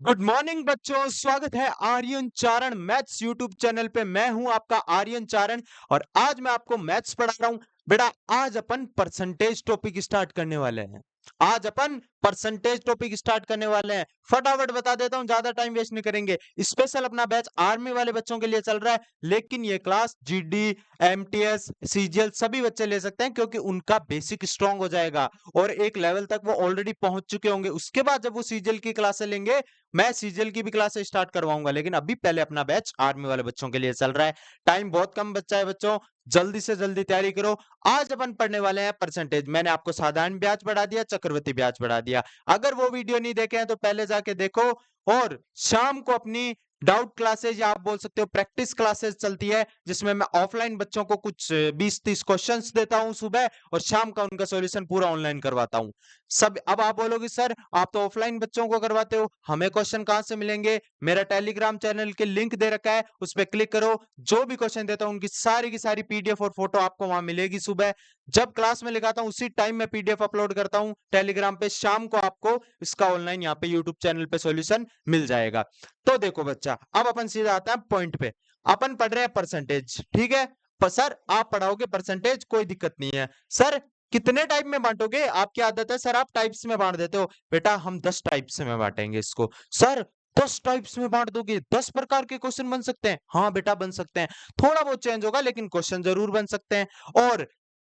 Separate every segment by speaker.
Speaker 1: Good morning बच्चों, स्वागत है आर्यन चारण मैथ्स यूट्यूब चैनल पे। मैं हूं आपका आर्यन चारण और आज मैं आपको मैथ्स पढ़ा रहा हूं। बेटा आज अपन परसेंटेज टॉपिक स्टार्ट करने वाले हैं। आज अपन परसेंटेज टॉपिक स्टार्ट करने वाले हैं। फटाफट बता देता हूं, ज्यादा टाइम वेस्ट नहीं करेंगे। स्पेशल अपना बैच आर्मी वाले बच्चों के लिए चल रहा है, लेकिन ये क्लास जीडी, एमटीएस, सीजीएल सभी बच्चे ले सकते हैं क्योंकि उनका बेसिक स्ट्रांग हो जाएगा और एक लेवल तक वो ऑलरेडी पहुंच चुके होंगे। उसके बाद जब वो सीजीएल की क्लासें लेंगे, मैं सीजीएल की भी क्लास स्टार्ट करवाऊंगा, लेकिन अभी पहले अपना बैच आर्मी वाले बच्चों के लिए चल रहा है। टाइम बहुत कम बच्चा है बच्चों, जल्दी से जल्दी तैयारी करो। आज अपन पढ़ने वाले हैं परसेंटेज। मैंने आपको साधारण ब्याज बढ़ा दिया, चक्रवृद्धि ब्याज बढ़ा दिया। अगर वो वीडियो नहीं देखे हैं तो पहले जाके देखो। और शाम को अपनी डाउट क्लासेज या आप बोल सकते हो प्रैक्टिस क्लासेस चलती है, जिसमें मैं ऑफलाइन बच्चों को कुछ 20-30 क्वेश्चंस देता हूं सुबह, और शाम का उनका सॉल्यूशन पूरा ऑनलाइन करवाता हूं। सब अब आप बोलोगे सर आप तो ऑफलाइन बच्चों को करवाते हो, हमें क्वेश्चन कहां से मिलेंगे? मेरा टेलीग्राम चैनल के लिंक दे रखा है, उस पर क्लिक करो। जो भी क्वेश्चन देता हूं उनकी सारी की सारी पीडीएफ और फोटो आपको वहां मिलेगी। सुबह जब क्लास में लिखाता हूं उसी टाइम में पीडीएफ अपलोड करता हूं टेलीग्राम पे। शाम को आपको इसका ऑनलाइन यहाँ पे यूट्यूब चैनल पे सॉल्यूशन मिल जाएगा। तो देखो बच्चा, अब अपन सीधा आते हैं पॉइंट पे। अपन पढ़ रहे हैं परसेंटेज, ठीक है? सर आप पढ़ाओगे परसेंटेज, कोई दिक्कत नहीं है। सर कितने टाइप में बांटोगे? आपकी आदत है सर आप टाइप्स में बांट देते हो। बेटा हम 10 टाइप्स में बांटेंगे इसको। सर 10 टाइप्स में बांट दोगे? 10 प्रकार के क्वेश्चन बन सकते हैं? हाँ बेटा बन सकते हैं। थोड़ा बहुत चेंज होगा लेकिन क्वेश्चन जरूर बन सकते हैं।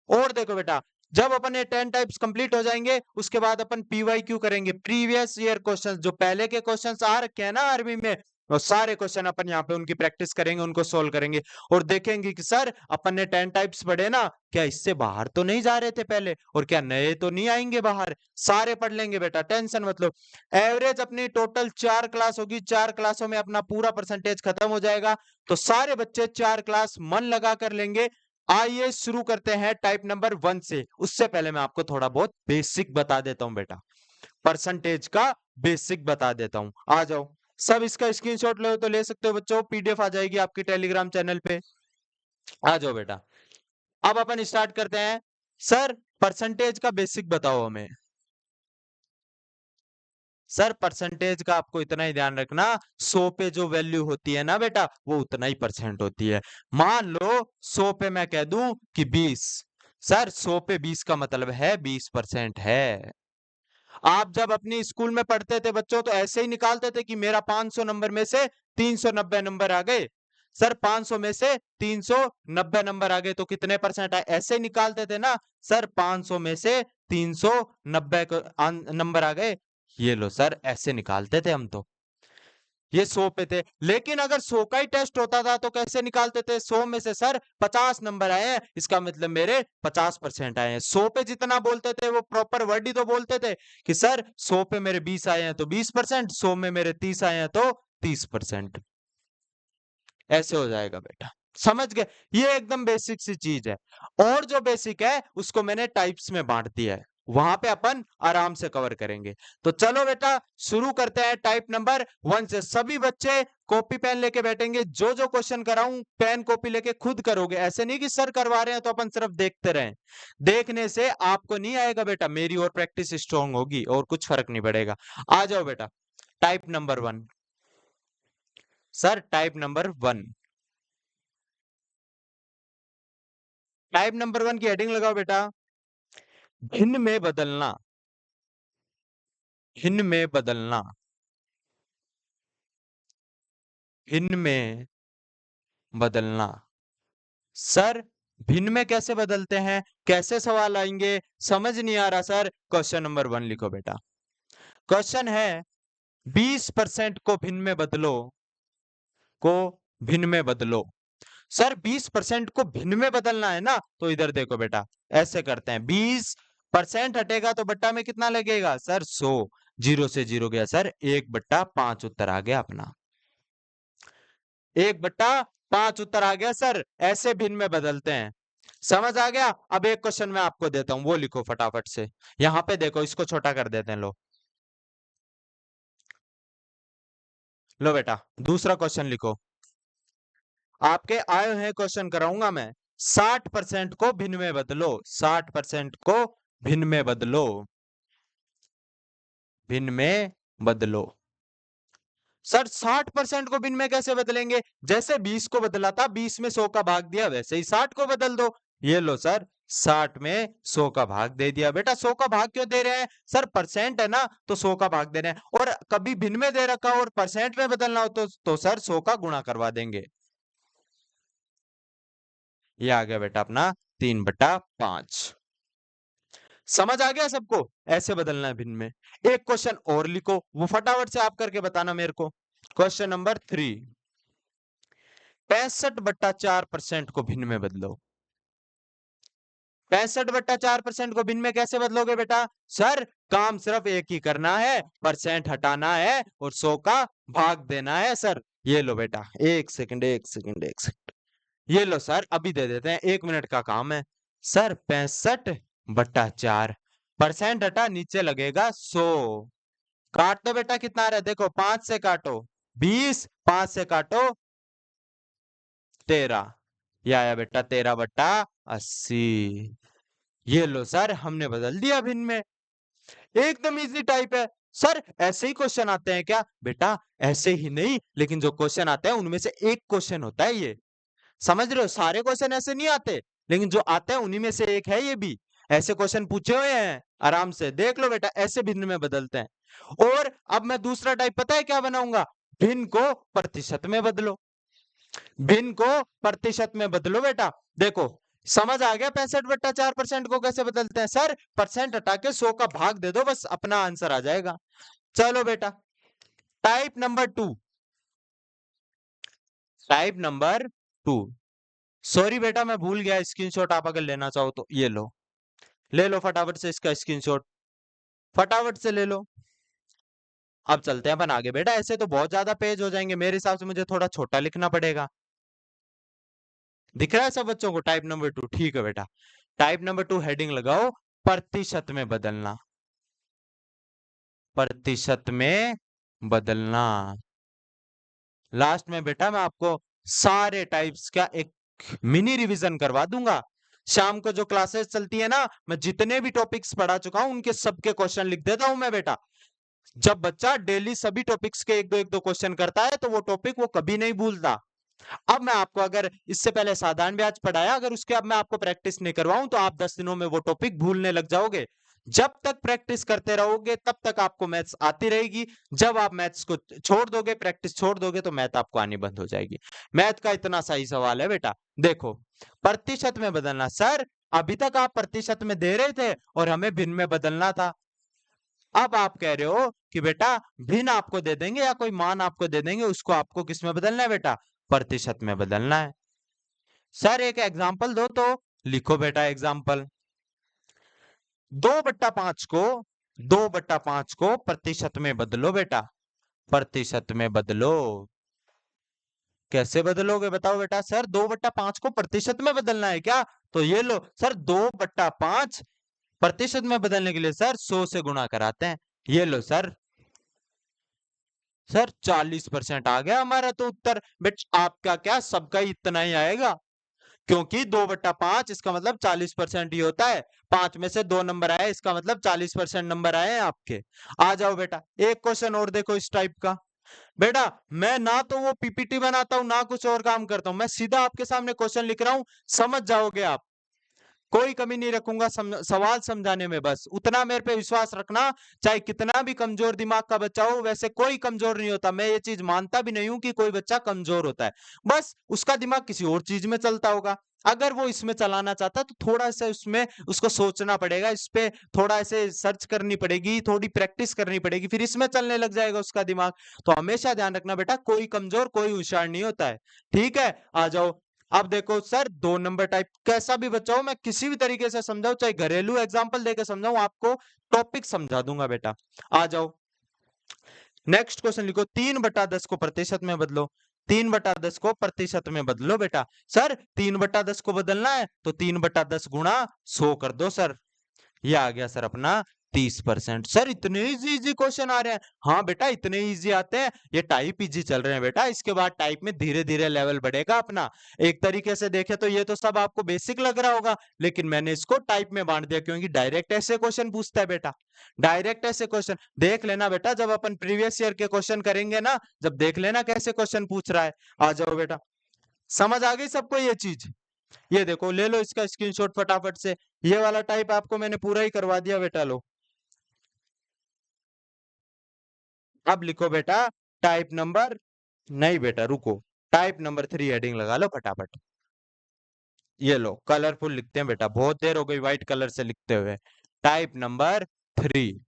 Speaker 1: और देखो बेटा, जब अपन ये 10 टाइप्स कंप्लीट हो जाएंगे उसके बाद अपन पीवाईक्यू करेंगे, प्रीवियस ईयर क्वेश्चंस। जो पहले के क्वेश्चंस आ रखे हैं ना आर्मी में, वो सारे क्वेश्चन अपन यहाँ पे उनकी प्रैक्टिस करेंगे, उनको सोल्व करेंगे और देखेंगे कि सर अपन ने 10 टाइप्स पढ़े ना, क्या इससे बाहर तो नहीं जा रहे थे पहले, और क्या नए तो नहीं आएंगे बाहर? सारे पढ़ लेंगे बेटा, टेंशन मत लो। एवरेज अपनी टोटल 4 क्लास होगी, 4 क्लासों में अपना पूरा परसेंटेज खत्म हो जाएगा। तो सारे बच्चे 4 क्लास मन लगा कर लेंगे। आइए शुरू करते हैं टाइप नंबर 1 से। उससे पहले मैं आपको थोड़ा बहुत बेसिक बता देता हूं बेटा, परसेंटेज का बेसिक बता देता हूं। आ जाओ, सब इसका स्क्रीनशॉट लो तो ले सकते हो बच्चों, पीडीएफ आ जाएगी आपके टेलीग्राम चैनल पे। आ जाओ बेटा, अब अपन स्टार्ट करते हैं। सर परसेंटेज का बेसिक बताओ हमें। सर परसेंटेज का आपको इतना ही ध्यान रखना, 100 पे जो वैल्यू होती है ना बेटा, वो उतना ही परसेंट होती है। मान लो 100 पे मैं कह दूं कि 20, सर 100 पे 20 का मतलब है 20% है। आप जब अपनी स्कूल में पढ़ते थे बच्चों तो ऐसे ही निकालते थे कि मेरा 500 नंबर में से 390 नंबर आ गए। सर 500 में से 390 नंबर आ गए तो कितने परसेंट आए? ऐसे ही निकालते थे ना। सर 500 में से 390 नंबर आ गए। ये लो सर, ऐसे निकालते थे हम तो। ये 100 पे थे, लेकिन अगर 100 का ही टेस्ट होता था तो कैसे निकालते थे? 100 में से सर 50 नंबर आए हैं, इसका मतलब मेरे 50% आए हैं। 100 पे जितना बोलते थे वो प्रॉपर वर्ड ही तो बोलते थे कि सर 100 पे मेरे 20 आए हैं तो 20%, 100 में मेरे 30 आए हैं तो 30%। ऐसे हो जाएगा बेटा, समझ गए? ये एकदम बेसिक सी चीज है। और जो बेसिक है उसको मैंने टाइप्स में बांट दिया है, वहां पे अपन आराम से कवर करेंगे। तो चलो बेटा शुरू करते हैं टाइप नंबर 1 से। सभी बच्चे कॉपी पेन लेके बैठेंगे, जो जो क्वेश्चन कराऊं पेन कॉपी लेके खुद करोगे। ऐसे नहीं कि सर करवा रहे हैं तो अपन सिर्फ देखते रहें। देखने से आपको नहीं आएगा बेटा, मेरी और प्रैक्टिस स्ट्रांग होगी और कुछ फर्क नहीं पड़ेगा। आ जाओ बेटा, type number 1। Sir type number 1, type number 1 की हेडिंग लगाओ बेटा, भिन्न में बदलना। भिन्न में बदलना, भिन्न में बदलना। सर भिन्न में कैसे बदलते हैं? कैसे सवाल आएंगे? समझ नहीं आ रहा सर? क्वेश्चन नंबर 1 लिखो बेटा। क्वेश्चन है 20% को भिन्न में बदलो, को भिन्न में बदलो। सर 20% को भिन्न में बदलना है ना, तो इधर देखो बेटा, ऐसे करते हैं। 20% हटेगा तो बट्टा में कितना लगेगा? सर 100। जीरो से जीरो गया सर, 1/5 उत्तर आ गया अपना। 1/5 उत्तर आ गया सर। ऐसे भिन्न में बदलते हैं, समझ आ गया? अब एक क्वेश्चन मैं आपको देता हूं, वो लिखो फटाफट से। यहां पे देखो, इसको छोटा कर देते हैं। लो लो बेटा, दूसरा क्वेश्चन लिखो। आपके आए हैं क्वेश्चन कराऊंगा मैं। 60% को भिन्न में बदलो, 60% को भिन्न में बदलो, भिन्न में बदलो। सर 60% को भिन्न में कैसे बदलेंगे? जैसे 20 को बदला था, 20 में 100 का भाग दिया, वैसे ही 60 को बदल दो। ये लो सर, 60 में 100 का भाग दे दिया। बेटा 100 का भाग क्यों दे रहे हैं? सर परसेंट है ना, तो 100 का भाग दे रहे हैं। और कभी भिन्न में दे रखा हो और परसेंट में बदलना हो तो सर 100 का गुणा करवा देंगे। ये आ गया बेटा अपना 3/5। समझ आ गया सबको? ऐसे बदलना है भिन्न में। एक क्वेश्चन और लिखो, वो फटाफट से आप करके बताना मेरे को। क्वेश्चन नंबर 3, 65/4% को भिन्न में बदलो। 65/4% को भिन्न में कैसे बदलोगे बेटा? सर काम सिर्फ एक ही करना है, परसेंट हटाना है और 100 का भाग देना है सर। ये लो बेटा, एक सेकंड एक सेकंड एक सेकंड, ये लो सर, अभी दे देते हैं, 1 मिनट का काम है। सर 65/4, परसेंट हटा, नीचे लगेगा 100। काट दो बेटा, कितना आ रहा है देखो, 5 से काटो 20, 5 से काटो 13, यह आया बेटा 13/80। ये लो सर, हमने बदल दिया भिन्न में। एकदम इजी टाइप है। सर ऐसे ही क्वेश्चन आते हैं क्या? बेटा ऐसे ही नहीं, लेकिन जो क्वेश्चन आते हैं उनमें से एक क्वेश्चन होता है ये। समझ रहे हो? सारे क्वेश्चन ऐसे नहीं आते, लेकिन जो आते हैं उन्हीं में से एक है ये भी। ऐसे क्वेश्चन पूछे हुए हैं, आराम से देख लो बेटा, ऐसे भिन्न में बदलते हैं। और अब मैं दूसरा टाइप पता है क्या बनाऊंगा? भिन्न को प्रतिशत में बदलो। भिन्न को प्रतिशत में बदलो बेटा। देखो समझ आ गया 65/4% को कैसे बदलते हैं? सर परसेंट हटा के 100 का भाग दे दो, बस अपना आंसर आ जाएगा। चलो बेटा, type number 2, type number 2। Sorry बेटा मैं भूल गया, स्क्रीनशॉट आप अगर लेना चाहो तो ये लो, ले लो फटाफट से इसका स्क्रीनशॉट, फटाफट से ले लो। अब चलते हैं अपन आगे बेटा, ऐसे तो बहुत ज्यादा पेज हो जाएंगे, मेरे हिसाब से मुझे थोड़ा छोटा लिखना पड़ेगा। दिख रहा है सब बच्चों को? टाइप नंबर 2 ठीक है बेटा। टाइप नंबर 2 हेडिंग लगाओ, प्रतिशत में बदलना। प्रतिशत में बदलना। लास्ट में बेटा मैं आपको सारे टाइप्स का एक मिनी रिवीजन करवा दूंगा। शाम को जो क्लासेस चलती है ना, मैं जितने भी टॉपिक्स पढ़ा चुका हूं उनके सबके क्वेश्चन लिख देता हूं मैं बेटा। जब बच्चा डेली सभी टॉपिक्स के एक दो क्वेश्चन करता है तो वो टॉपिक वो कभी नहीं भूलता। अब मैं आपको, अगर इससे पहले साधारण ब्याज पढ़ाया, अगर उसके अब मैं आपको प्रैक्टिस नहीं करवाऊं तो आप 10 दिनों में वो टॉपिक भूलने लग जाओगे। जब तक प्रैक्टिस करते रहोगे तब तक आपको मैथ्स आती रहेगी। जब आप मैथ्स को छोड़ दोगे, प्रैक्टिस छोड़ दोगे, तो मैथ आपको आनी बंद हो जाएगी। मैथ का इतना सही सवाल है बेटा। देखो प्रतिशत में बदलना। सर अभी तक आप प्रतिशत में दे रहे थे और हमें भिन्न में बदलना था। अब आप कह रहे हो कि बेटा भिन्न आपको दे देंगे या कोई मान आपको दे देंगे, उसको आपको किस में बदलना है बेटा? प्रतिशत में बदलना है। सर एक एग्जाम्पल दो तो। लिखो बेटा एग्जाम्पल। 2/5 को 2/5 को प्रतिशत में बदलो बेटा। प्रतिशत में बदलो। कैसे बदलोगे बताओ बेटा? सर 2/5 को प्रतिशत में बदलना है क्या? तो ये लो सर, 2/5 प्रतिशत में बदलने के लिए सर 100 से गुणा कराते हैं। ये लो सर, सर 40% आ गया हमारा तो उत्तर। बेट आपका क्या, सबका ही इतना ही आएगा, क्योंकि 2/5 इसका मतलब 40% ही होता है। 5 में से 2 नंबर आए, इसका मतलब 40% नंबर आए हैं आपके। आ जाओ बेटा, एक क्वेश्चन और देखो इस टाइप का। बेटा मैं ना तो वो पीपीटी बनाता हूं ना कुछ और काम करता हूं, मैं सीधा आपके सामने क्वेश्चन लिख रहा हूं, समझ जाओगे आप। कोई कमी नहीं रखूंगा सवाल समझाने में, बस उतना मेरे पे विश्वास रखना। चाहे कितना भी कमजोर दिमाग का बच्चा हो, वैसे कोई कमजोर नहीं होता, मैं ये चीज मानता भी नहीं हूं कि कोई बच्चा कमजोर होता है। बस उसका दिमाग किसी और चीज में चलता होगा। अगर वो इसमें चलाना चाहता है तो थोड़ा सा उसमें उसको सोचना पड़ेगा, इस पे थोड़ा ऐसे सर्च करनी पड़ेगी, थोड़ी प्रैक्टिस करनी पड़ेगी, फिर इसमें चलने लग जाएगा उसका दिमाग। तो हमेशा ध्यान रखना बेटा, कोई कमजोर कोई होशियार नहीं होता है। ठीक है, आ जाओ। अब देखो सर, 2 नंबर टाइप कैसा भी बच्चा हो, मैं किसी भी तरीके से समझाऊं, चाहे घरेलू एग्जांपल देकर समझाऊं, आपको टॉपिक समझा दूंगा बेटा। आ जाओ, नेक्स्ट क्वेश्चन लिखो, 3/10 को प्रतिशत में बदलो। 3/10 को प्रतिशत में बदलो बेटा। सर 3/10 को बदलना है तो 3/10 गुणा 100 कर दो सर। ये आ गया सर अपना 30%। सर इतने इजी क्वेश्चन आ रहे हैं? हाँ बेटा इतने इजी आते हैं, ये टाइप इजी चल रहे हैं बेटा, इसके बाद टाइप में धीरे धीरे लेवल बढ़ेगा अपना। एक तरीके से देखे तो ये तो सब आपको बेसिक लग रहा होगा, लेकिन मैंने इसको टाइप में बांट दिया क्योंकि डायरेक्ट ऐसे क्वेश्चन पूछता है बेटा। डायरेक्ट ऐसे क्वेश्चन देख लेना बेटा, जब अपन प्रीवियस ईयर के क्वेश्चन करेंगे ना, जब देख लेना कैसे क्वेश्चन पूछ रहा है। आ जाओ बेटा, समझ आ गई सबको ये चीज? ये देखो, ले लो इसका स्क्रीनशॉट फटाफट से। ये वाला टाइप आपको मैंने पूरा ही करवा दिया बेटा, लो। अब लिखो बेटा टाइप नंबर, नहीं बेटा रुको, टाइप नंबर 3 हेडिंग लगा लो फटाफट। ये लो कलरफुल लिखते हैं बेटा, बहुत देर हो गई व्हाइट कलर से लिखते हुए। टाइप नंबर 3,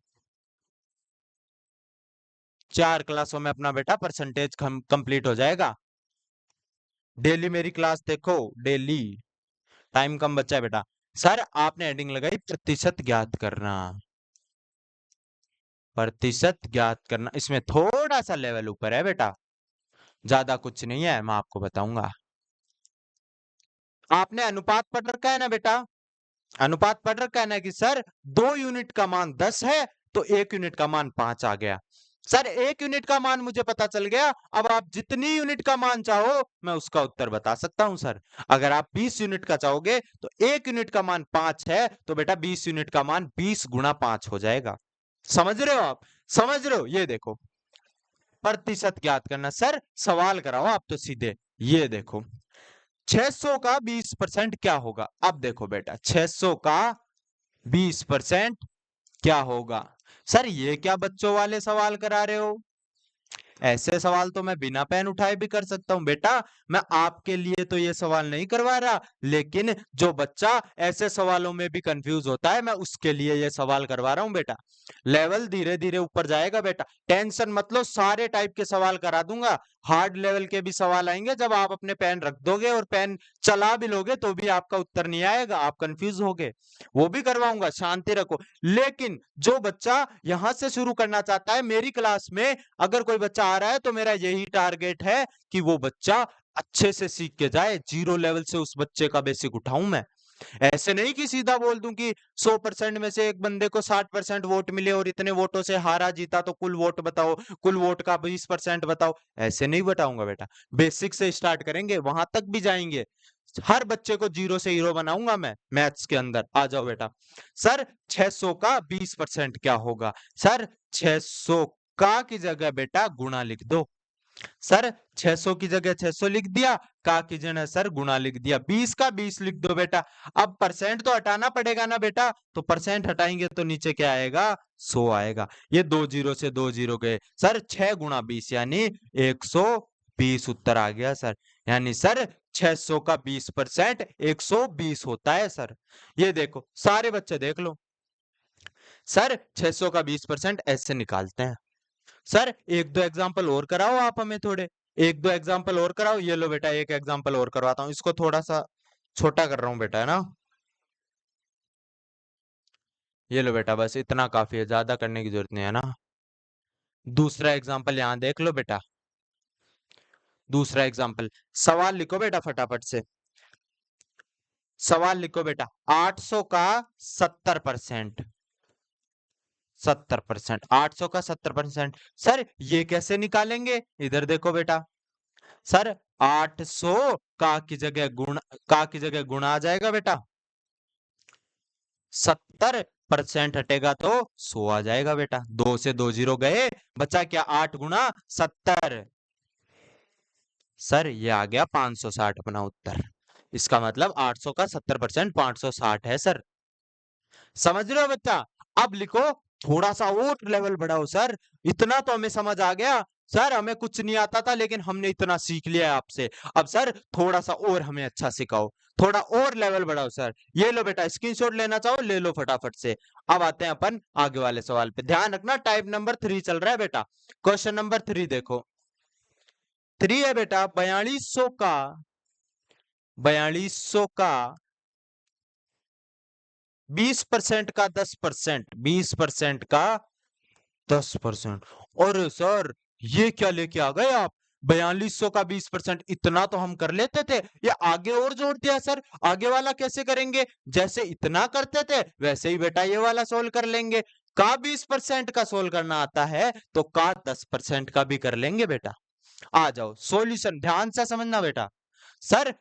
Speaker 1: 4 क्लासों में अपना बेटा परसेंटेज कंप्लीट हो जाएगा। डेली मेरी क्लास देखो, डेली। टाइम कम बचा है बेटा। सर आपने हेडिंग लगाई प्रतिशत ज्ञात करना, प्रतिशत ज्ञात करना, इसमें थोड़ा सा लेवल ऊपर है बेटा, ज्यादा कुछ नहीं है, मैं आपको बताऊंगा। आपने अनुपात पढ़ रखा है ना बेटा? अनुपात पढ़ रखा है ना कि सर 2 यूनिट का मान 10 है तो 1 यूनिट का मान 5 आ गया। सर 1 यूनिट का मान मुझे पता चल गया, अब आप जितनी यूनिट का मान चाहो मैं उसका उत्तर बता सकता हूं सर। अगर आप 20 यूनिट का चाहोगे तो 1 यूनिट का मान 5 है तो बेटा 20 यूनिट का मान 20 गुणा 5 हो जाएगा। समझ रहे हो आप? समझ रहे हो? ये देखो प्रतिशत ज्ञात करना। सर सवाल कराओ आप तो सीधे। ये देखो 600 का 20% क्या होगा? अब देखो बेटा 600 का 20% क्या होगा? सर ये क्या बच्चों वाले सवाल करा रहे हो? ऐसे सवाल तो मैं बिना पेन उठाए भी कर सकता हूं बेटा। मैं आपके लिए तो ये सवाल नहीं करवा रहा, लेकिन जो बच्चा ऐसे सवालों में भी कंफ्यूज होता है मैं उसके लिए ये सवाल करवा रहा हूं बेटा। लेवल धीरे धीरे ऊपर जाएगा बेटा, टेंशन मत लो, सारे टाइप के सवाल करा दूंगा। हार्ड लेवल के भी सवाल आएंगे, जब आप अपने पेन रख दोगे और पेन चला भी लोगे तो भी आपका उत्तर नहीं आएगा, आप कंफ्यूज होगे, वो भी करवाऊंगा, शांति रखो। लेकिन जो बच्चा यहां से शुरू करना चाहता है मेरी क्लास में, अगर कोई बच्चा आ रहा है तो मेरा यही टारगेट है कि वो बच्चा अच्छे से सीख के जाए, 0 लेवल से उस बच्चे का बेसिक उठाऊं मैं। ऐसे नहीं कि सीधा बोल दूं कि 100% में से एक बंदे को 60% वोट मिले और इतने वोटों से हारा जीता तो कुल वोट बताओ, कुल वोट का 20% बताओ। ऐसे नहीं बताऊंगा बेटा, बेसिक से स्टार्ट करेंगे, वहां तक भी जाएंगे। हर बच्चे को 0 से हीरो बनाऊंगा मैं मैथ्स के अंदर। आ जाओ बेटा। सर 600 का 20% क्या होगा? सर 600 का की जगह बेटा गुणा लिख दो। सर 600 की जगह 600 लिख दिया, का की जगह सर गुणा लिख दिया, 20 का 20 लिख दो बेटा। अब परसेंट तो हटाना पड़ेगा ना बेटा, तो परसेंट हटाएंगे तो नीचे क्या आएगा? 100 आएगा। ये 2 जीरो से 2 जीरो गए, सर 6 गुणा 20 यानी 120 उत्तर आ गया सर। यानी सर 600 का 20% 120 होता है सर। ये देखो सारे बच्चे देख लो, सर 600 का 20% ऐसे निकालते हैं। सर एक दो एग्जाम्पल और कराओ आप हमें थोड़े, एक दो एग्जाम्पल और कराओ। ये लो बेटा एक एग्जाम्पल और करवाता हूँ, इसको थोड़ा सा छोटा कर रहा हूँ बेटा, है ना। ये लो बेटा, बस इतना काफी है, ज्यादा करने की जरूरत नहीं है ना। दूसरा एग्जाम्पल यहाँ देख लो बेटा, दूसरा एग्जाम्पल। सवाल लिखो बेटा फटाफट से, सवाल लिखो बेटा। 800 का 70%, 70%, 800 का 70%। सर ये कैसे निकालेंगे? इधर देखो बेटा, सर 800 का की जगह गुण, का की जगह गुणा आ जाएगा बेटा, 70% हटेगा तो 100 आ जाएगा बेटा। 2 से 2 जीरो गए, बचा क्या? 8 गुणा 70। सर ये आ गया 560 अपना उत्तर। इसका मतलब 800 का 70% 560 है सर। समझ रहे हो बच्चा? अब लिखो, थोड़ा सा और लेवल बढ़ाओ सर, इतना तो हमें समझ आ गया सर, हमें कुछ नहीं आता था लेकिन हमने इतना सीख लिया आपसे। अब सर थोड़ा सा और हमें अच्छा सिखाओ, थोड़ा और लेवल बढ़ाओ सर। ये लो बेटा, स्क्रीनशॉट लेना चाहो ले लो फटाफट से। अब आते हैं अपन आगे वाले सवाल पे, ध्यान रखना टाइप नंबर 3 चल रहा है बेटा। क्वेश्चन नंबर 3 देखो, 3 है बेटा 4200 का, 4200 का 20% का 10%, 20% का 10%। और सर ये क्या लेके आ गए आप? 4200 का 20%, इतना तो हम कर लेते थे, ये आगे और जोड़ दिया सर। आगे वाला कैसे करेंगे? जैसे इतना करते थे वैसे ही बेटा ये वाला सोल्व कर लेंगे। का 20% का सोल्व करना आता है तो का 10% का भी कर लेंगे बेटा। आ जाओ सॉल्यूशन ध्यान से समझना बेटा। सर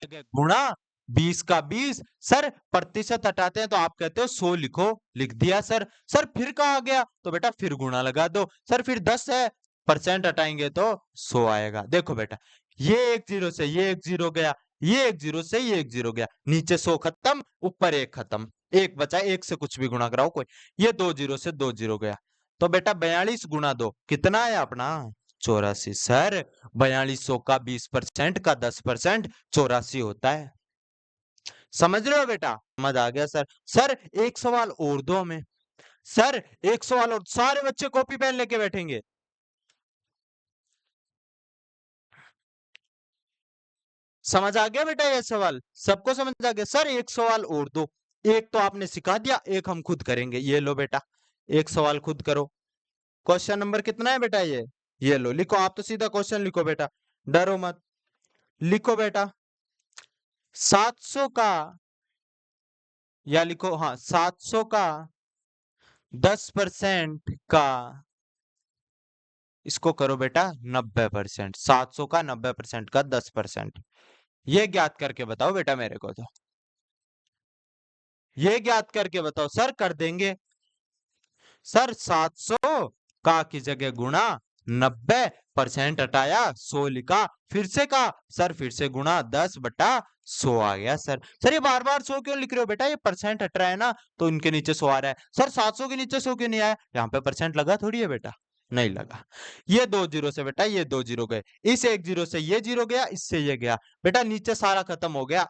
Speaker 1: गुणा 20 का 20 सर प्रतिशत हटाते हैं तो आप कहते हो 100 लिखो, लिख दिया सर। सर फिर कहा गया तो बेटा फिर गुणा लगा दो। सर फिर 10 है, परसेंट हटाएंगे तो 100 आएगा। देखो बेटा ये एक जीरो से ये एक जीरो गया, ये एक जीरो से ये एक जीरो गया, नीचे 100 खत्म, ऊपर एक खत्म, एक बचा, एक से कुछ भी गुणा कराओ कोई। ये 2 जीरो से 2 जीरो गया, तो बेटा 42 गुणा 2 कितना है अपना 84। सर 4200 का 20% का 10% 84 होता है। समझ रहे हो बेटा? समझ आ गया सर। सर एक सवाल और दो हमें। सर एक सवाल और, सारे बच्चे कॉपी पेन लेके बैठेंगे। समझ आ गया बेटा ये सवाल? सबको समझ आ गया? सर एक सवाल और दो, एक तो आपने सिखा दिया, एक हम खुद करेंगे। ये लो बेटा एक सवाल खुद करो। क्वेश्चन नंबर कितना है बेटा ये लो लिखो। आप तो सीधा क्वेश्चन लिखो बेटा, डरो मत। लिखो बेटा 700 का, या लिखो हाँ 700 का 10% का, इसको करो बेटा 90%। 700 का 90% का 10%, ये ज्ञात करके बताओ बेटा मेरे को। तो ये ज्ञात करके बताओ। सर कर देंगे। सर 700 का की जगह गुणा 90% हटाया 100 लिखा, फिर से का सर फिर से गुणा 10/100 आ गया। सर ये बार बार 100 क्यों लिख रहे हो बेटा? ये परसेंट हट रहा है ना, तो इनके नीचे 100 आ रहा है। सर 700 के नीचे 100 क्यों नहीं आया? यहाँ पे परसेंट लगा थोड़ी है बेटा, नहीं लगा। ये 2 जीरो से बेटा ये 2 जीरो गए, इस एक जीरो से ये जीरो गया, इससे ये गया बेटा, नीचे सारा खत्म हो गया।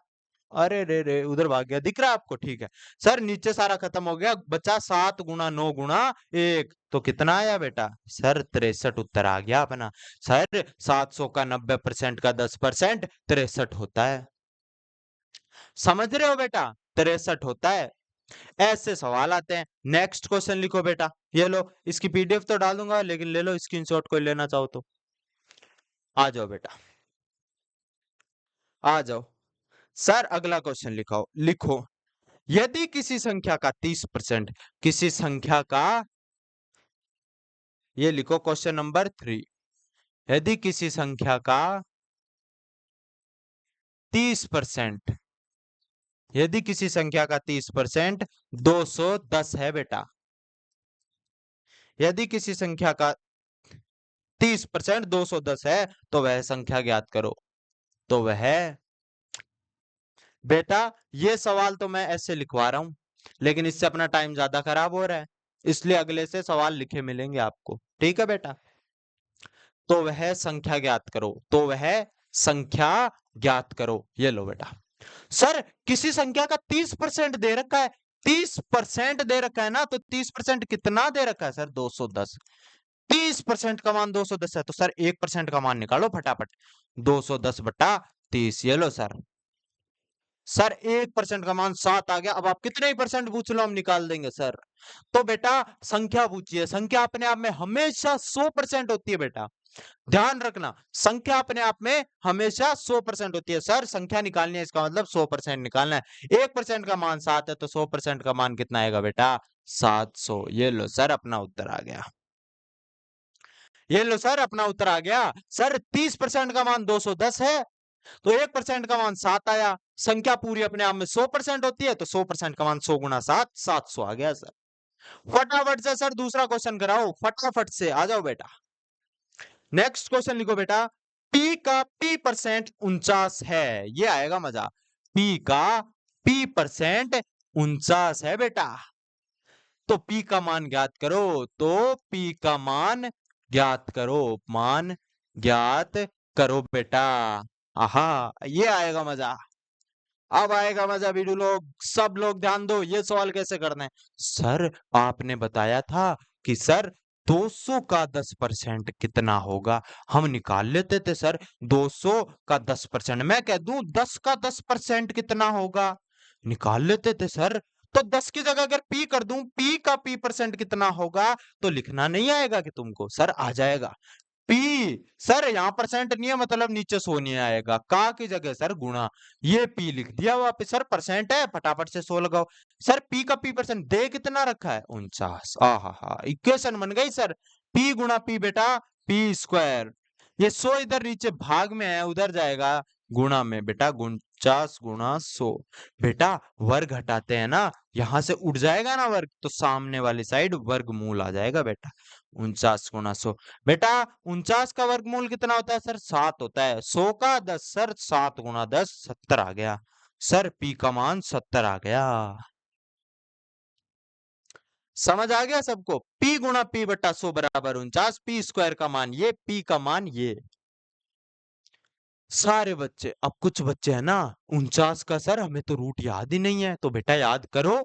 Speaker 1: अरे रे रे उधर भाग गया, दिख रहा है आपको? ठीक है सर, नीचे सारा खत्म हो गया, बचा 7 गुणा 9 गुणा 1, तो कितना आया बेटा? सर 63 उत्तर आ गया अपना। सर 700 का 90% का 10% 63 होता है। समझ रहे हो बेटा? 63 होता है। ऐसे सवाल आते हैं। नेक्स्ट क्वेश्चन लिखो बेटा, ये लो, इसकी पीडीएफ तो डाल दूंगा, लेकिन ले लो स्क्रीनशॉट, कोई लेना चाहो तो आ जाओ बेटा, आ जाओ। सर अगला क्वेश्चन लिखो लिखो, यदि किसी संख्या का 30%, किसी संख्या का, ये लिखो क्वेश्चन नंबर 3, यदि किसी संख्या का 30%, यदि किसी संख्या का 30% 210 है बेटा, यदि किसी संख्या का 30% 210 है तो वह संख्या ज्ञात करो। तो वह, बेटा ये सवाल तो मैं ऐसे लिखवा रहा हूं, लेकिन इससे अपना टाइम ज्यादा खराब हो रहा है, इसलिए अगले से सवाल लिखे मिलेंगे आपको। ठीक है बेटा? तो वह संख्या ज्ञात करो, तो वह संख्या ज्ञात करो। ये लो बेटा। सर किसी संख्या का 30% दे रखा है, 30% दे रखा है ना, तो 30% कितना दे रखा है सर? 210। 30% का मान 210 है, तो सर 1% का मान निकालो फटाफट। 210/30, ये लो सर। सर 1% का मान 7 आ गया। अब आप कितने ही परसेंट पूछ लो, हम निकाल देंगे सर। तो बेटा संख्या पूछिए, संख्या अपने आप में हमेशा 100% होती है बेटा, ध्यान रखना। संख्या अपने आप में हमेशा 100% होती है। सर संख्या निकालनी है, इसका मतलब 100% निकालना है। 1% का मान 7 है, तो 100% का मान कितना आएगा बेटा? 700। ये लो सर अपना उत्तर आ गया। ये लो सर अपना उत्तर आ गया। सर 30% का मान 210 है, तो 1% का मान 7 आया। संख्या पूरी अपने आप में 100% होती है, तो 100% का मान 100 गुना 7, 700 आ गया सर। फटाफट से सर दूसरा क्वेश्चन कराओ, फटाफट से आ जाओ बेटा। नेक्स्ट क्वेश्चन लिखो बेटा, पी का पी परसेंट 49 है, ये आएगा मजा। पी का पी परसेंट 49 है बेटा, तो पी का मान ज्ञात करो। तो पी का मान ज्ञात करो, मान ज्ञात करो बेटा। आहा ये आएगा मजा, अब आएगा मजा। वीडियो लोग सब लोग ध्यान दो, ये सवाल कैसे करना है। सर आपने बताया था कि सर 200 का 10% कितना होगा, हम निकाल लेते थे सर। 200 का 10%, मैं कह दूं 10 का 10% कितना होगा, निकाल लेते थे सर। तो 10 की जगह अगर पी कर दूं, पी का पी परसेंट कितना होगा, तो लिखना नहीं आएगा कि तुमको? सर आ जाएगा। पी सर यहाँ परसेंट नहीं है, मतलब नीचे सो नहीं आएगा, का की जगह सर गुणा, ये पी लिख दिया वापस। सर परसेंट है, फटाफट से 100 लगाओ। सर पी का पी परसेंट दे कितना रखा है 49। आहा, इक्वेशन बन गई सर, पी गुणा पी बेटा, पी स्क्वायर। ये 100 इधर नीचे भाग में है, उधर जाएगा गुणा में बेटा, 49 गुणा 100। बेटा वर्ग हटाते हैं ना, यहां से उड़ जाएगा ना वर्ग, तो सामने वाली साइड वर्गमूल आ जाएगा बेटा, 49 गुणा 100। बेटा 49 का वर्गमूल कितना होता है सर, 7 होता है। 100 का 10 सर, 7 गुणा 10 70 आ गया सर, पी का मान 70 आ गया। समझ आ गया सबको, पी गुणा पी बटा 100 बराबर 49, पी स्क्वायर का मान ये, पी का मान ये। सारे बच्चे, अब कुछ बच्चे है ना 49 का सर हमें तो रूट याद ही नहीं है, तो बेटा याद करो,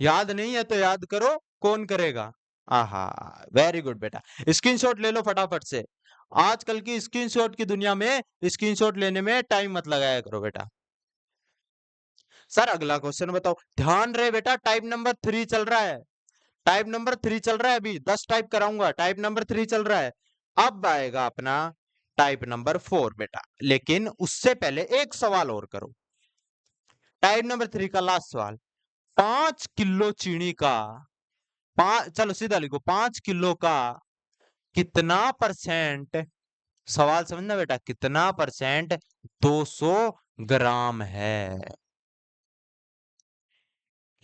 Speaker 1: याद नहीं है तो याद करो, कौन करेगा? आहा, वेरी गुड बेटा, स्क्रीनशॉट ले लो फटाफट से। आजकल की स्क्रीनशॉट की दुनिया में स्क्रीनशॉट लेने में टाइम मत लगाया करो बेटा। सर अगला क्वेश्चन बताओ, ध्यान रहे बेटा, टाइप नंबर 3 चल रहा है, टाइप नंबर 3 चल रहा है, अभी 10 टाइप कराऊंगा, टाइप नंबर 3 चल रहा है। अब आएगा अपना टाइप नंबर 4 बेटा, लेकिन उससे पहले एक सवाल और करो। टाइप नंबर 3 का लास्ट सवाल, 5 किलो चीनी का, चलो सीधा लिखो, 5 किलो का कितना परसेंट, सवाल समझना बेटा, कितना परसेंट 200 ग्राम है?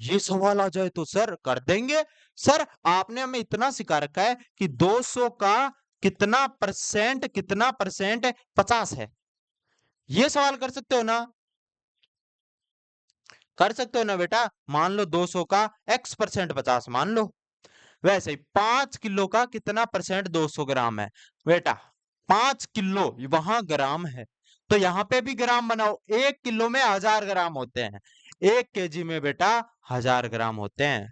Speaker 1: ये सवाल आ जाए तो सर कर देंगे। सर आपने हमें इतना सिखा रखा है कि 200 का कितना परसेंट 50 है, ये सवाल कर सकते हो ना, कर सकते हो ना बेटा। मान लो 200 का x परसेंट 50 मान लो, वैसे ही 5 किलो का कितना परसेंट 200 ग्राम है बेटा, 5 किलो वहां ग्राम है, तो यहाँ पे भी ग्राम बनाओ, 1 किलो में 1000 ग्राम होते हैं, 1 केजी में बेटा 1000 ग्राम होते हैं,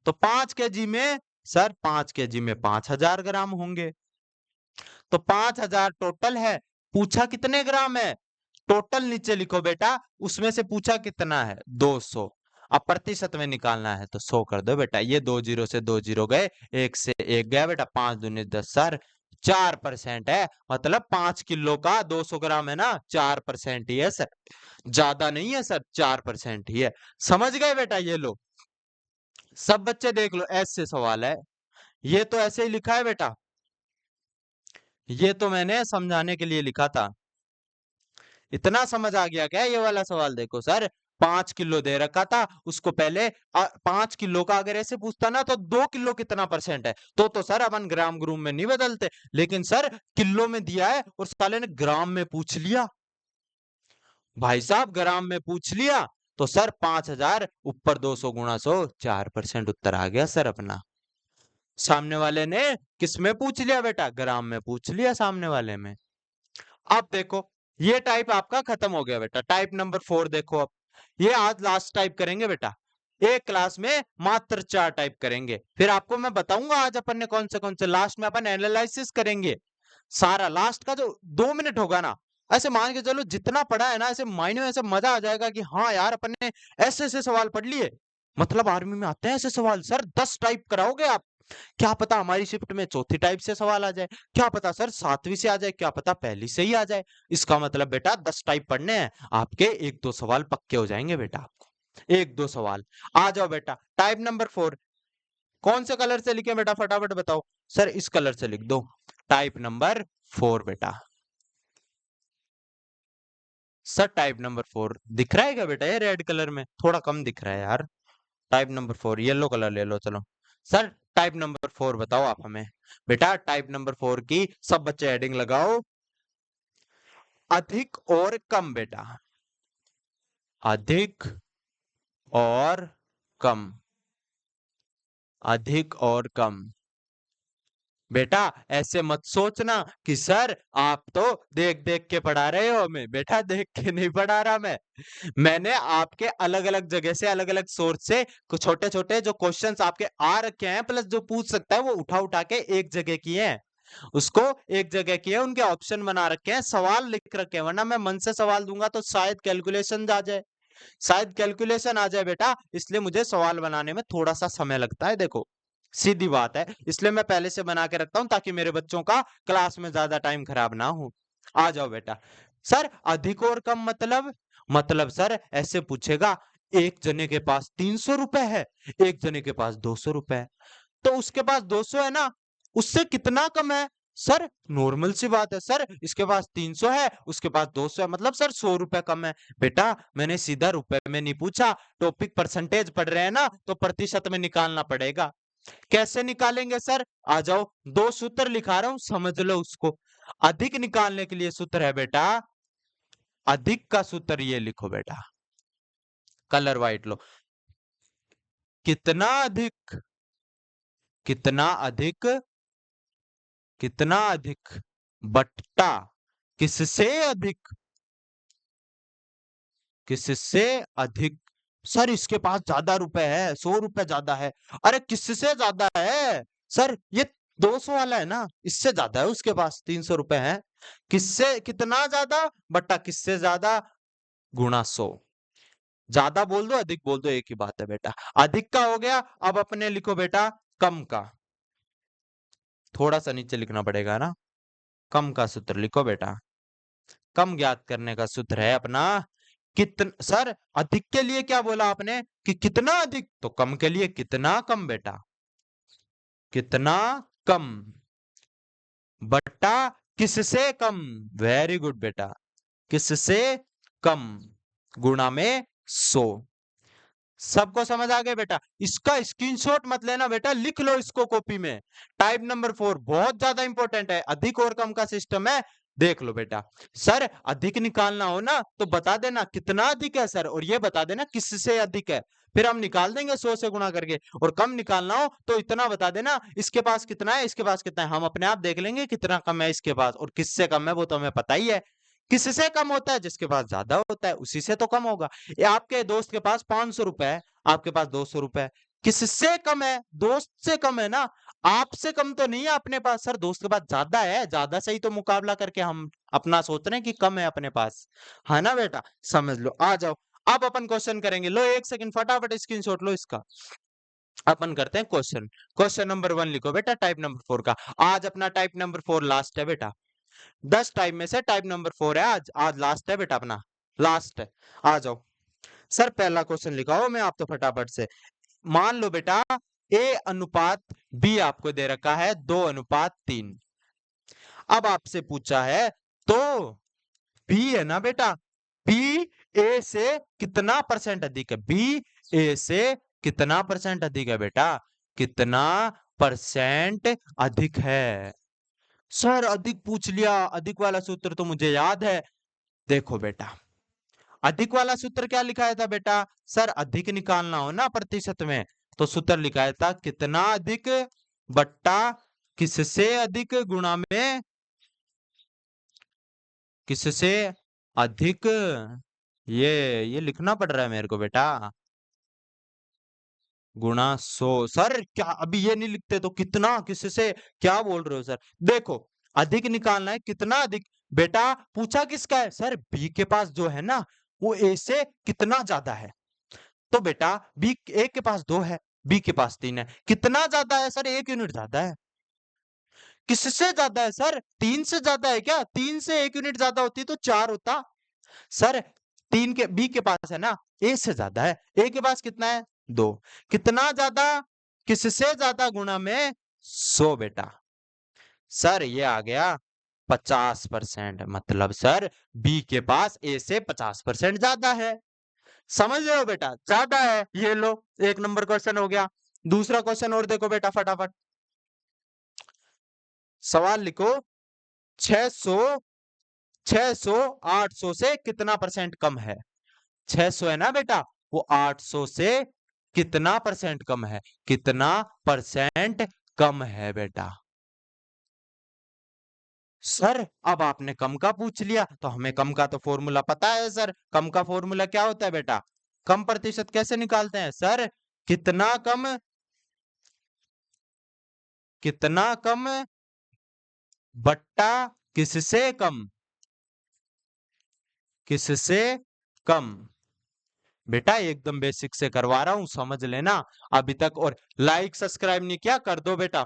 Speaker 1: तो 5 केजी में सर 5 केजी में 5000 ग्राम होंगे, तो 5000 टोटल है, पूछा कितने ग्राम है, टोटल नीचे लिखो बेटा, उसमें से पूछा कितना है 200, अब प्रतिशत में निकालना है तो 100 कर दो बेटा, ये 2 जीरो से 2 जीरो गए, 1 से 1 गया बेटा, 5 दूनी 10 सर 4% है, मतलब 5 किलो का 200 ग्राम है ना, 4% ही है सर, ज्यादा नहीं है सर, 4% ही है। समझ गए बेटा, ये लो सब बच्चे देख लो, ऐसे सवाल है, ये तो ऐसे ही लिखा है बेटा, ये तो मैंने समझाने के लिए लिखा था। इतना समझ आ गया क्या? ये वाला सवाल देखो सर, 5 किलो दे रखा था, उसको पहले 5 किलो का अगर ऐसे पूछता ना तो 2 किलो कितना परसेंट है, तो सर अपन ग्राम ग्रूम में नहीं बदलते, लेकिन सर किलो में दिया है और साले ने ग्राम में पूछ लिया, भाई साहब ग्राम में पूछ लिया, तो सर 5000 ऊपर 200 गुणा 100, 4% उत्तर आ गया सर अपना। सामने वाले ने किस में पूछ लिया बेटा, ग्राम में पूछ लिया सामने वाले में। अब देखो ये टाइप आपका खत्म हो गया बेटा, टाइप नंबर 4 देखो, अब ये आज लास्ट टाइप करेंगे बेटा, एक क्लास में मात्र 4 टाइप करेंगे, फिर आपको मैं बताऊंगा आज अपन ने कौन से लास्ट में अपन एनालिसिस करेंगे सारा, लास्ट का जो 2 मिनट होगा ना, ऐसे मान के चलो जितना पढ़ा है ना, ऐसे माइंड में ऐसे मजा आ जाएगा कि हाँ यार अपन ने ऐसे ऐसे सवाल पढ़ लिए, मतलब आर्मी में आते हैं ऐसे सवाल सर, 10 टाइप कराओगे आप, क्या पता हमारी शिफ्ट में चौथी टाइप से सवाल आ जाए, क्या पता सर 7वीं से आ जाए, क्या पता पहली से ही आ जाए, इसका मतलब बेटा 10 टाइप पढ़ने हैं आपके, 1-2 सवाल पक्के हो जाएंगे बेटा आपको, 1-2 सवाल। आ जाओ बेटा टाइप नंबर 4, कौन से कलर से लिखे बेटा फटाफट बताओ, सर इस कलर से लिख दो, टाइप नंबर 4 बेटा। सर टाइप नंबर 4 दिख रहा है क्या बेटा, ये रेड कलर में थोड़ा कम दिख रहा है यार, टाइप नंबर 4 येलो कलर ले लो चलो। सर टाइप नंबर 4 बताओ आप हमें, बेटा टाइप नंबर 4 की सब बच्चे हेडिंग लगाओ, अधिक और कम बेटा, अधिक और कम, अधिक और कम। बेटा ऐसे मत सोचना कि सर आप तो देख देख के पढ़ा रहे हो हमें, बेटा देख के नहीं पढ़ा रहा मैंने आपके अलग अलग जगह से अलग अलग सोर्स से कुछ छोटे छोटे जो क्वेश्चंस आपके आ रखे हैं, प्लस जो पूछ सकता है वो उठा उठा के एक जगह किए हैं, उसको एक जगह किए, उनके ऑप्शन बना रखे हैं, सवाल लिख रखे हैं, वरना मैं मन से सवाल दूंगा तो शायद कैलकुलेशन आ जाए, शायद कैलकुलेशन आ जाए बेटा, इसलिए मुझे सवाल बनाने में थोड़ा सा समय लगता है। देखो सीधी बात है, इसलिए मैं पहले से बना के रखता हूं ताकि मेरे बच्चों का क्लास में ज्यादा टाइम खराब ना हो। आ जाओ बेटा। सर अधिक और कम मतलब सर ऐसे पूछेगा, एक जने के पास 300 रुपए है, एक जने के पास 200 रुपए है, तो उसके पास 200 है ना, उससे कितना कम है? सर नॉर्मल सी बात है सर, इसके पास 300 है, उसके पास 200 है, मतलब सर 100 रुपए कम है। बेटा मैंने सीधा रुपए में नहीं पूछा, टॉपिक परसेंटेज पढ़ रहे हैं ना, तो प्रतिशत में निकालना पड़ेगा। कैसे निकालेंगे सर? आ जाओ, दो सूत्र लिखा रहा हूं, समझ लो उसको। अधिक निकालने के लिए सूत्र है बेटा, अधिक का सूत्र ये लिखो बेटा, कलर व्हाइट लो। कितना अधिक, कितना अधिक, कितना अधिक बट्टा किससे अधिक, किससे अधिक। सर इसके पास ज्यादा रुपए है, 100 रुपए ज्यादा है। अरे किससे ज्यादा है? सर ये 200 वाला है ना, इससे ज्यादा है, उसके पास 300 रुपए है। किससे कितना ज्यादा बट्टा किससे ज्यादा, गुणा 100। ज्यादा बोल दो अधिक बोल दो, एक ही बात है बेटा। अधिक का हो गया, अब अपने लिखो बेटा कम का। थोड़ा सा नीचे लिखना पड़ेगा ना, कम का सूत्र लिखो बेटा। कम ज्ञात करने का सूत्र है अपना सर अधिक के लिए क्या बोला आपने कि कितना अधिक, तो कम के लिए कितना कम बेटा, कितना कम बट्टा किससे कम। वेरी गुड बेटा, किससे कम गुणा में 100। सबको समझ आ गया बेटा? इसका स्क्रीनशॉट मत लेना बेटा, लिख लो इसको कॉपी में। टाइप नंबर 4 बहुत ज्यादा इंपॉर्टेंट है, अधिक और कम का सिस्टम है। देख लो बेटा, सर अधिक निकालना हो ना तो बता देना कितना अधिक है सर, और ये बता देना किससे अधिक है, फिर हम निकाल देंगे 100 से गुणा करके। और कम निकालना हो तो इतना बता देना, इसके पास कितना है, इसके पास कितना है, हम अपने आप देख लेंगे कितना कम है इसके पास, और किससे कम है वो तो हमें पता ही है। किससे कम होता है? जिसके पास ज्यादा होता है उसी से तो कम होगा। ये आपके दोस्त के पास 500 रुपए है, आपके पास 200 रुपए है, किससे कम है? दोस्त से कम है ना, आपसे कम तो नहीं है अपने पास। सर दोस्त के पास ज्यादा है, ज्यादा से ही तो मुकाबला करके हम अपना सोच रहे हैं कि कम है अपने पास, है ना बेटा? समझ लो। आ जाओ, अब अपन क्वेश्चन करेंगे। लो एक सेकंड, फटाफट स्क्रीनशॉट लो इसका। अपन करते हैं क्वेश्चन। क्वेश्चन नंबर 1 लिखो बेटा, टाइप नंबर 4 का। आज अपना टाइप नंबर 4 लास्ट है बेटा, 10 टाइप में से टाइप नंबर 4 है आज, आज लास्ट है बेटा अपना, लास्ट है। आ जाओ सर, पहला क्वेश्चन लिखाओ, मैं आप तो फटाफट से। मान लो बेटा ए अनुपात बी आपको दे रखा है 2:3। अब आपसे पूछा है तो बी है ना बेटा, बी ए से कितना परसेंट अधिक है, बी ए से कितना परसेंट अधिक है बेटा, कितना परसेंट अधिक है। सर अधिक पूछ लिया, अधिक वाला सूत्र तो मुझे याद है। देखो बेटा, अधिक वाला सूत्र क्या लिखाया था बेटा? सर अधिक निकालना हो ना प्रतिशत में, तो सूत्र लिखाया था कितना अधिक बट्टा किससे अधिक गुणा में किससे अधिक। ये लिखना पड़ रहा है मेरे को बेटा, गुणा 100। सर क्या अभी ये नहीं लिखते तो कितना किससे, क्या बोल रहे हो सर? देखो, अधिक निकालना है, कितना अधिक। बेटा पूछा किसका है? सर बी के पास जो है ना, वो ए से कितना ज्यादा है। तो बेटा बी, ए के पास 2 है, बी के पास 3 है, कितना ज्यादा है? सर 1 यूनिट ज्यादा है। किससे ज्यादा है सर? 3 से ज्यादा है क्या? 3 से 1 यूनिट ज्यादा होती तो 4 होता। सर 3 के बी के पास है ना, ए से ज्यादा है, ए के पास कितना है? 2। कितना ज्यादा, किससे ज्यादा गुणा में 100 बेटा। सर ये आ गया 50%, मतलब सर बी के पास ए से 50% ज्यादा है। समझ रहे हो बेटा? ज्यादा है। ये लो, एक नंबर क्वेश्चन हो गया। दूसरा क्वेश्चन और देखो बेटा फटाफट। सवाल लिखो, 600 600 800 से कितना परसेंट कम है? 600 है ना बेटा, वो 800 से कितना परसेंट कम है, कितना परसेंट कम है बेटा। सर अब आपने कम का पूछ लिया तो हमें कम का तो फॉर्मूला पता है सर। कम का फॉर्मूला क्या होता है बेटा? कम प्रतिशत कैसे निकालते हैं सर? कितना कम, कितना कम बट्टा किससे कम, किससे कम। बेटा एकदम बेसिक से करवा रहा हूं, समझ लेना अभी तक। और लाइक सब्सक्राइब नहीं किया, कर दो बेटा,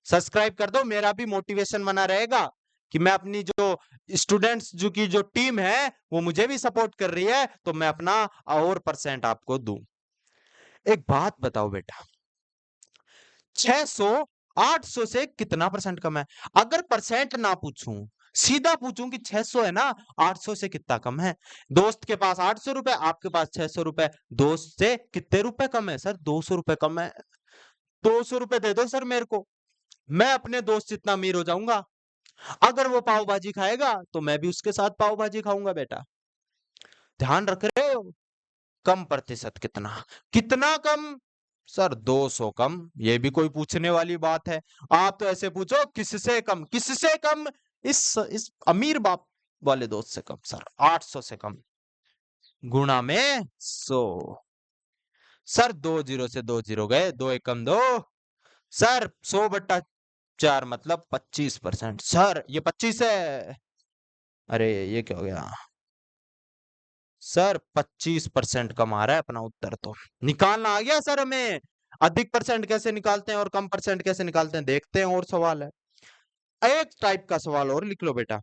Speaker 1: सब्सक्राइब कर दो, मेरा भी मोटिवेशन बना रहेगा कि मैं अपनी जो स्टूडेंट्स की जो टीम है वो मुझे भी सपोर्ट कर रही है, तो मैं अपना और परसेंट आपको दूं। एक बात बताओ बेटा, 600 800 से कितना परसेंट कम है? अगर परसेंट ना पूछूं, सीधा पूछूं कि 600 है ना, 800 से कितना कम है? दोस्त के पास 800 रुपए, आपके पास 600 रुपए, दोस्त से कितने रुपए कम है? सर 200 रुपए कम है। 200 रुपए दे दो सर मेरे को, मैं अपने दोस्त जितना अमीर हो जाऊंगा। अगर वो पाव भाजी खाएगा तो मैं भी उसके साथ पाव भाजी खाऊंगा बेटा। ध्यान रख रहे हो? कम प्रतिशत कितना? कितना कम? सर 200 कम। ये भी कोई पूछने वाली बात है? आप तो ऐसे पूछो किससे कम, किससे कम? इस अमीर बाप वाले दोस्त से कम सर, 800 से कम, गुणा में 100। सर 2 जीरो से 2 जीरो गए, 2 एकम 2। सर 100/4 मतलब 25%। सर ये 25 है। अरे ये क्या हो गया? सर 25% कम आ रहा है अपना उत्तर। तो निकालना आ गया सर हमें। अधिक परसेंट कैसे निकालते हैं और कम परसेंट कैसे निकालते हैं देखते हैं। और सवाल है, एक टाइप का सवाल और लिख लो बेटा,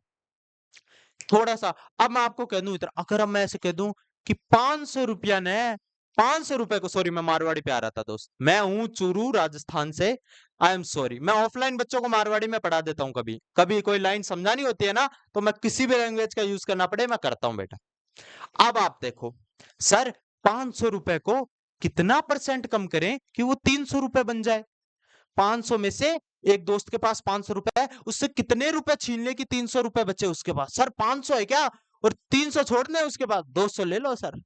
Speaker 1: थोड़ा सा। अब मैं आपको कह दूं इधर, अगर अब मैं ऐसे कह दूं कि 500 रुपया ने, 500 रुपए को, सॉरी मैं मारवाड़ी पे आ रहा था दोस्त, मैं हूं चूरू राजस्थान से, आई एम सॉरी। मैं ऑफलाइन बच्चों को मारवाड़ी में पढ़ा देता हूं, कभी कभी कोई लाइन समझानी होती है ना, तो मैं किसी भी लैंग्वेज का यूज करना पड़े मैं करता हूं बेटा। अब आप देखो सर, 500 रुपए को कितना परसेंट कम करें कि वो 300 रुपए बन जाए? 500 में से एक दोस्त के पास 500 रुपए है, उससे कितने रुपए छीन ले कि 300 रुपए बचे उसके पास? सर 500 है क्या, और 300 छोड़ने हैं उसके पास, 200 ले लो सर।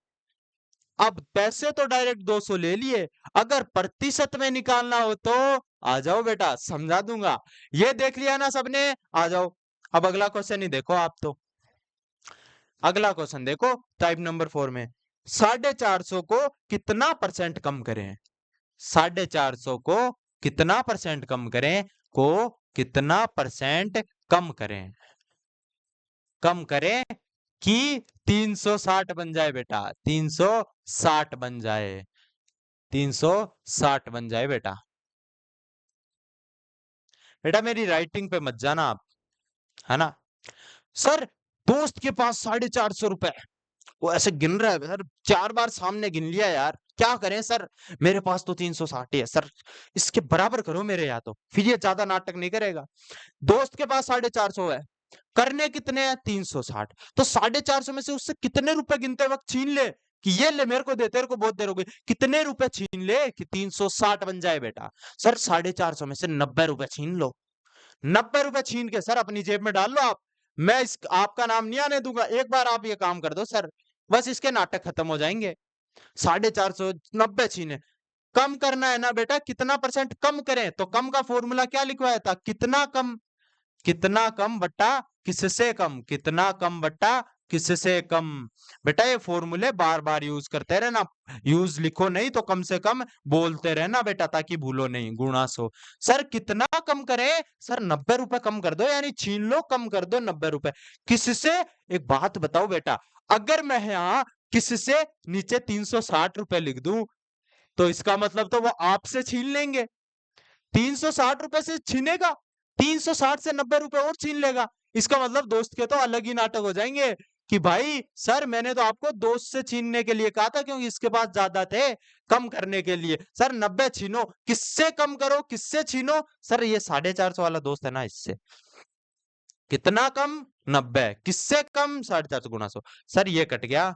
Speaker 1: अब पैसे तो डायरेक्ट 200 ले लिए, अगर प्रतिशत में निकालना हो तो आ जाओ बेटा, समझा दूंगा। ये देख लिया ना सबने? आ जाओ, अब अगला क्वेश्चन ही देखो आप तो। अगला क्वेश्चन देखो टाइप नंबर 4 में, 450 को कितना परसेंट कम करें? 450 को कितना परसेंट कम करें? को कितना परसेंट कम करें? कम करें कि 360 बन जाए बेटा, 360 बन जाए, 360 बन जाए बेटा। बेटा मेरी राइटिंग पे मत जाना आप, है ना? सर दोस्त के पास 450 रुपए, वो ऐसे गिन रहा है सर, 4 बार सामने गिन लिया यार, क्या करें सर? मेरे पास तो 360 ही है सर, इसके बराबर करो मेरे, या तो फिर ये ज्यादा नाटक नहीं करेगा। दोस्त के पास 450 है, करने कितने हैं? 360। तो 450 में से उससे कितने रुपए गिनते वक्त छीन ले कि ये ले मेरे को दे, तेरे को बहुत देर हो गई, कितने रुपए छीन ले कि 360 बन जाए बेटा? सर 450 में से 90 रुपए छीन लो, 90 रुपए छीन के सर अपनी जेब में डाल लो आप। मैं इस आपका नाम नहीं आने दूंगा, एक बार आप ये काम कर दो सर, बस इसके नाटक खत्म हो जाएंगे। 450 90 छीने, कम करना है ना बेटा, कितना परसेंट कम करें? तो कम का फॉर्मूला क्या लिखवाया था? कितना कम, कितना कम बट्टा किससे कम, कितना कम बट्टा किससे कम। बेटा ये फॉर्मूले बार बार यूज करते रहना, यूज लिखो नहीं तो कम से कम बोलते रहना बेटा, ताकि भूलो नहीं। गुणा 100। सर कितना कम करें? सर 90 रुपए कम कर दो, यानी छीन लो, कम कर दो 90 रुपए। किससे? एक बात बताओ बेटा, अगर मैं यहाँ किससे नीचे 360 रुपए लिख दूं, तो इसका मतलब तो वो आपसे छीन लेंगे। 360 रुपए से छीनेगा, 360 से 90 रुपए और छीन लेगा। इसका मतलब दोस्त के तो अलग ही नाटक हो जाएंगे कि भाई सर मैंने तो आपको दोस्त से छीनने के लिए कहा था, क्योंकि इसके पास ज्यादा थे, कम करने के लिए। सर 90 छीनो, किससे कम करो, किससे छीनो? सर ये 450 वाला दोस्त है ना, इससे। कितना कम? 90। किससे कम? 450 गुणा 100। सर ये कट गया,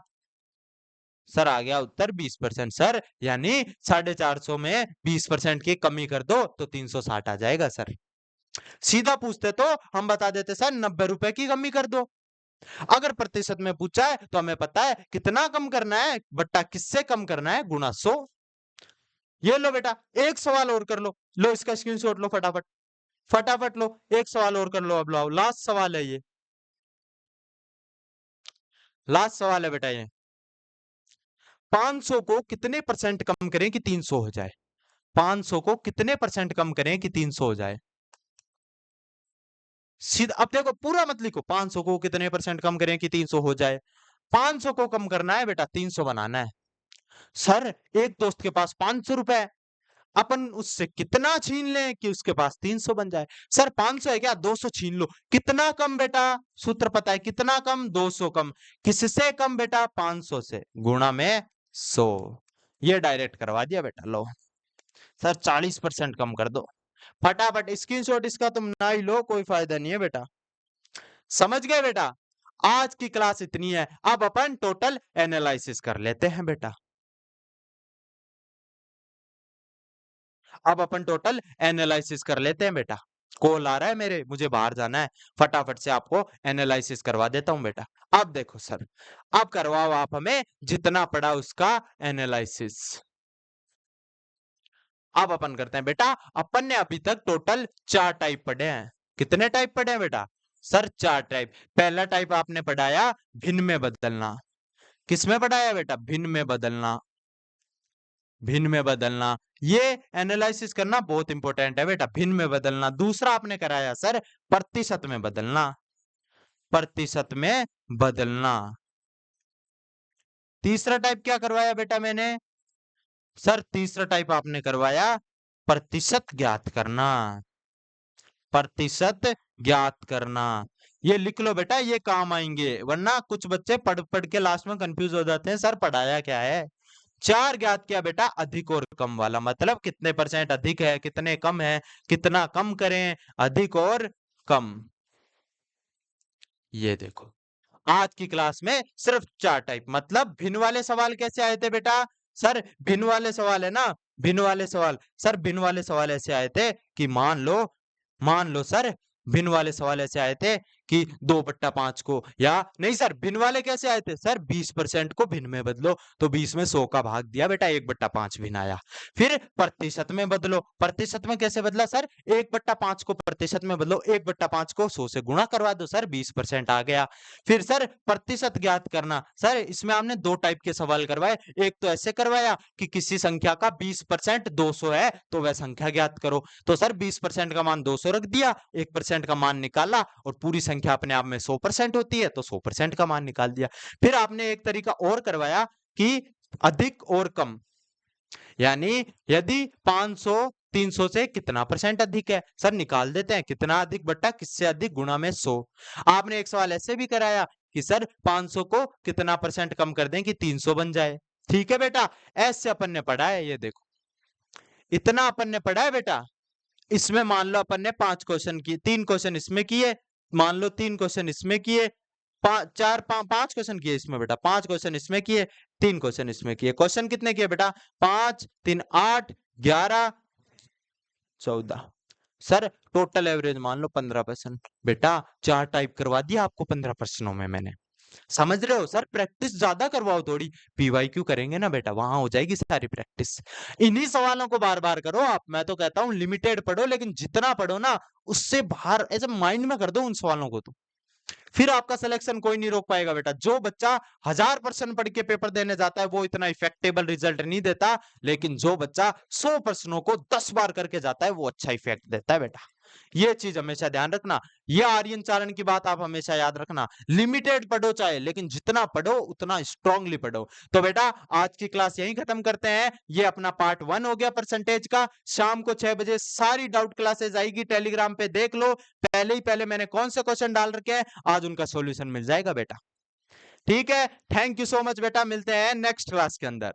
Speaker 1: सर आ गया उत्तर 20%। सर यानी 450 में 20% की कमी कर दो तो 360 आ जाएगा सर। सीधा पूछते तो हम बता देते सर 90 रुपए की कमी कर दो। अगर प्रतिशत में पूछा है तो हमें पता है कितना कम करना है बट्टा किससे कम करना है, गुणा 100। ये लो बेटा, एक सवाल और कर लो, लो इसका स्क्रीनशॉट लो फटाफट, फटाफट लो, एक सवाल और कर लो। अब लो, लास्ट सवाल है ये, लास्ट सवाल है बेटा ये। 500 को कितने परसेंट कम करें कि 300 हो जाए? 500 को कितने परसेंट कम करें कि 300 हो जाए? सीधा अब देखो, पूरा मत लिखो, 500 को कितने परसेंट कम करें कि 300 हो जाए। 500 को कम करना है बेटा, 300 बनाना है। सर एक दोस्त के पास 500 रुपए है, अपन उससे कितना छीन लें कि उसके पास 300 बन जाए। सर 500 है क्या, 200 छीन लो। कितना कम बेटा, सूत्र पता है कितना कम, 200 कम। किससे कम बेटा, 500 से, गुणा में 100। ये डायरेक्ट करवा दिया बेटा, लो सर 40% कम कर दो। फटाफट स्क्रीनशॉट इसका तुम ना ही लो, कोई फायदा नहीं है बेटा। समझ गए बेटा, आज की क्लास इतनी है। अब अपन टोटल एनालिसिस कर लेते हैं बेटा। अब अपन टोटल एनालिसिस कर लेते हैं बेटा। कॉल आ रहा है मेरे, मुझे बाहर जाना है, फटाफट से आपको एनालिसिस करवा देता हूं बेटा। अब देखो सर, अब करवाओ आप हमें जितना पड़ा उसका एनालिसिस। अब अपन करते हैं बेटा, अपन ने अभी तक टोटल 4 टाइप पढ़े हैं। कितने टाइप पढ़े हैं बेटा, सर 4 टाइप। पहला टाइप आपने पढ़ाया भिन्न में बदलना। किसमें पढ़ाया बेटा, भिन्न में बदलना। भिन्न में बदलना, ये एनालिसिस करना बहुत इंपॉर्टेंट है बेटा, भिन्न में बदलना। दूसरा आपने कराया सर प्रतिशत में बदलना। प्रतिशत में बदलना। तीसरा टाइप क्या करवाया बेटा मैंने, सर तीसरा टाइप आपने करवाया प्रतिशत ज्ञात करना। प्रतिशत ज्ञात करना, ये लिख लो बेटा, ये काम आएंगे, वरना कुछ बच्चे पढ़ पढ़ के लास्ट में कंफ्यूज हो जाते हैं, सर पढ़ाया क्या है। 4 ज्ञात किया बेटा, अधिक और कम वाला, मतलब कितने परसेंट अधिक है, कितने कम है, कितना कम करें, अधिक और कम। ये देखो, आज की क्लास में सिर्फ 4 टाइप। मतलब भिन्न वाले सवाल कैसे आए थे बेटा, सर भिन्न वाले सवाल है ना, भिन्न वाले सवाल, सर भिन्न वाले सवाल ऐसे आए थे कि मान लो सर, भिन्न वाले सवाल ऐसे आए थे कि 2/5 को, या नहीं सर, भिन्न वाले कैसे आए थे, सर 20% को भिन्न में बदलो, तो 20 में 100 का भाग दिया बेटा, 1/5 भिन्न आया। फिर प्रतिशत में बदलो, प्रतिशत में कैसे बदला सर, 1/5 को प्रतिशत में बदलो, 1/5 को 100 से गुणा करवा दो सर, 20% आ गया। फिर सर प्रतिशत ज्ञात करना, सर इसमें हमने 2 टाइप के सवाल करवाए। एक तो ऐसे करवाया कि किसी संख्या का 20% 200 है, तो वह संख्या ज्ञात करो। तो सर 20% का मान 200 रख दिया, 1% का मान निकाला, और पूरी संख्या अपने आप में 100% होती है, तो 100% का मान निकाल दिया। फिर आपने एक तरीका और करवाया कि अधिक और कम, यानी यदि 500 300 से कितना परसेंट अधिक है, सर निकाल देते हैं, कितना अधिक बट्टा किससे अधिक, गुणा में 100। आपने एक सवाल ऐसे भी कराया कि सर 500 को कितना परसेंट कम कर दें कि 300 बन जाए। ठीक है बेटा, ऐसे अपन ने पढ़ा है, ये देखो इतना अपन ने पढ़ा है बेटा। इसमें मान लो अपन ने 5 क्वेश्चन किए, 3 क्वेश्चन इसमें किए, मान लो 3 क्वेश्चन इसमें किए, 5 क्वेश्चन किए इसमें बेटा, 5 क्वेश्चन इसमें किए, 3 क्वेश्चन इसमें किए। क्वेश्चन कितने किए बेटा, 5 3 8 11 14। सर टोटल एवरेज मान लो 15%। बेटा 4 टाइप करवा दिया आपको 15 प्रश्नों में मैंने। समझ रहे हो सर, प्रैक्टिस ज्यादा करवाओ थोड़ी, पीवाईक्यू करेंगे ना बेटा, वहां हो जाएगी सारी प्रैक्टिस। इन्हीं सवालों को बार बार करो आप, मैं तो कहता हूं लिमिटेड पढ़ो, लेकिन जितना पढ़ो ना उससे बाहर ऐसे माइंड में कर दो उन सवालों को, तो फिर आपका सिलेक्शन कोई नहीं रोक पाएगा बेटा। जो बच्चा 1000 प्रश्न पढ़ के पेपर देने जाता है वो इतना इफेक्टेबल रिजल्ट नहीं देता, लेकिन जो बच्चा 100 प्रश्नों को 10 बार करके जाता है वो अच्छा इफेक्ट देता है बेटा। ये चीज हमेशा ध्यान रखना, ये आर्यन चारण की बात आप हमेशा याद रखना। लिमिटेड पढ़ो चाहे, लेकिन जितना पढ़ो उतना स्ट्रांगली पढ़ो। तो बेटा आज की क्लास यहीं खत्म करते हैं, ये अपना पार्ट 1 हो गया परसेंटेज का। शाम को 6 बजे सारी डाउट क्लासेस आएगी, टेलीग्राम पे देख लो, पहले ही पहले मैंने कौन से क्वेश्चन डाल रखे हैं, आज उनका सॉल्यूशन मिल जाएगा बेटा। ठीक है, थैंक यू सो मच बेटा, मिलते हैं नेक्स्ट क्लास के अंदर।